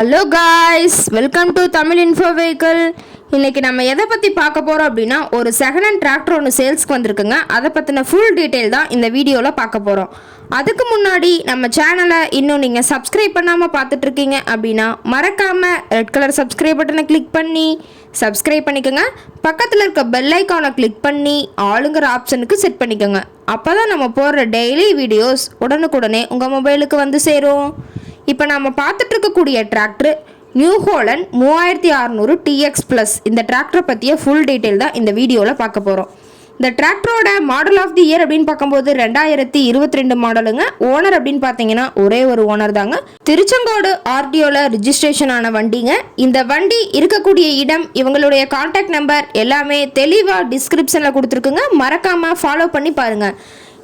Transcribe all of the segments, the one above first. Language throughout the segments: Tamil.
Hello guys, welcome to Tamil info vehicle. இன்றைக்கி நம்ம எதை பற்றி பார்க்க போகிறோம் அப்படின்னா, ஒரு செகண்ட் ஹேண்ட் டிராக்டர் ஒன்று சேல்ஸ்க்கு வந்திருக்குங்க. அதை பற்றின ஃபுல் டீட்டெயில் தான் இந்த வீடியோவில் பார்க்க போகிறோம். அதுக்கு முன்னாடி நம்ம சேனலை இன்னும் நீங்கள் சப்ஸ்கிரைப் பண்ணாமல் பார்த்துட்ருக்கீங்க அப்படின்னா மறக்காமல் ரெட் கலர் சப்ஸ்கிரைப் பட்டனை கிளிக் பண்ணி சப்ஸ்கிரைப் பண்ணிக்கோங்க. பக்கத்தில் இருக்க பெல் ஐக்கானை கிளிக் பண்ணி ஆளுங்கிற ஆப்ஷனுக்கு செட் பண்ணிக்கோங்க. அப்போ தான் நம்ம போடுற டெய்லி வீடியோஸ் உடனுக்குடனே உங்கள் மொபைலுக்கு வந்து சேரும். இப்போ நம்ம பார்த்துட்டு இருக்கக்கூடிய டிராக்டர் நியூ ஹோலண்ட் 3600 TX+. இந்த டிராக்டரை பற்றிய ஃபுல் டீட்டெயில் தான் இந்த வீடியோவில் பார்க்க போகிறோம். இந்த டிராக்டரோட மாடல் ஆஃப் தி இயர் அப்படின்னு பார்க்கும்போது 2022 மாடலுங்க. ஓனர் அப்படின்னு பார்த்தீங்கன்னா ஒரே ஒரு ஓனர் தாங்க. திருச்செங்கோடு RTOவில் ரிஜிஸ்ட்ரேஷன் ஆன வண்டிங்க. இந்த வண்டி இருக்கக்கூடிய இடம், இவங்களுடைய கான்டாக்ட் நம்பர் எல்லாமே தெளிவாக டிஸ்கிரிப்ஷனில் கொடுத்துருக்குங்க. மறக்காமல் ஃபாலோ பண்ணி பாருங்கள்.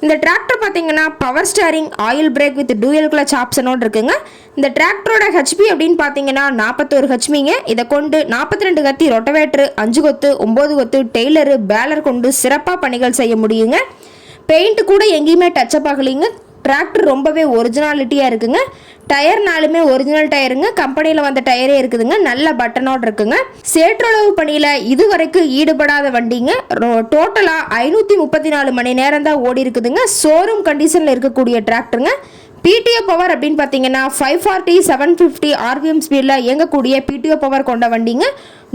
இந்த டிராக்டர் பார்த்தீங்கன்னா power steering, oil brake with dual clutch ஆப்ஷனோடு இருக்குங்க. இந்த டிராக்டரோட ஹெச்பி அப்படின்னு பார்த்தீங்கன்னா 41 ஹெச்பிங்க. இதை கொண்டு 42 கத்தி ரொட்டவேட்ரு, 5 கொத்து, 9 கொத்து, டெய்லரு, பேலர் கொண்டு சிறப்பாக பணிகள் செய்ய முடியுங்க. பெயிண்ட் கூட எங்கேயுமே டச்சப் ஆகலைங்க. டிராக்டர் ரொம்பவே ஒரிஜினாலிட்டியாக இருக்குங்க. டயர்னாலுமே ஒரிஜினல் டயருங்க. கம்பெனியில் வந்த டயரே இருக்குதுங்க. நல்ல பட்டனோடு இருக்குங்க. சேற்றளவு பணியில் இதுவரைக்கும் ஈடுபடாத வண்டிங்க. டோட்டலாக 534 மணி நேரம் தான் ஓடி இருக்குதுங்க. ஷோரூம் கண்டிஷனில் இருக்கக்கூடிய டிராக்டருங்க. PTO பவர் அப்படின்னு பார்த்தீங்கன்னா 540 750 RPM ஸ்பீடில் இயங்கக்கூடிய PTO பவர் கொண்ட வண்டிங்க.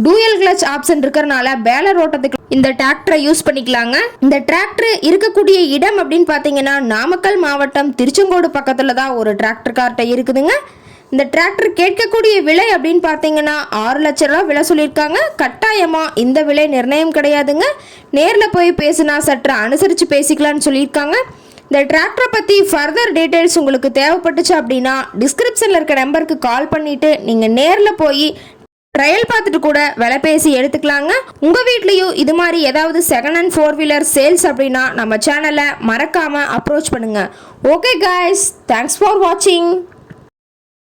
டூயல் கிளச் ஆப்ஷன் இருக்கிறனால பேலர் ஓட்டத்துக்கு இந்த டிராக்டரை யூஸ் பண்ணிக்கலாங்க. இந்த டிராக்டர் இருக்கக்கூடிய இடம் அப்படின்னு பார்த்தீங்கன்னா நாமக்கல் மாவட்டம் திருச்செங்கோடு பக்கத்தில் தான் ஒரு டிராக்டர் கார்ட்டை இருக்குதுங்க. இந்த டிராக்டர் கேட்கக்கூடிய விலை அப்படின்னு பார்த்தீங்கன்னா 6 லட்ச ரூபா விலை சொல்லியிருக்காங்க. கட்டாயமாக இந்த விலை நிர்ணயம் கிடையாதுங்க. நேரில் போய் பேசினா சற்று அனுசரித்து பேசிக்கலான்னு சொல்லியிருக்காங்க. இந்த டிராக்டரை பற்றி ஃபர்தர் டீட்டெயில்ஸ் உங்களுக்கு தேவைப்பட்டுச்சு அப்படின்னா டிஸ்கிரிப்ஷனில் இருக்க நம்பருக்கு கால் பண்ணிவிட்டு நீங்கள் நேரில் போய் ட்ரையல் பார்த்துட்டு கூட விலை பேசி எடுத்துக்கலாங்க. உங்கள் வீட்லேயும் இது மாதிரி ஏதாவது செகண்ட் ஹேண்ட் 4 வீலர் சேல்ஸ் அப்படின்னா நம்ம சேனலை மறக்காமல் அப்ரோச் பண்ணுங்கள். ஓகே காய்ஸ், தேங்க்ஸ் ஃபார் வாட்சிங்.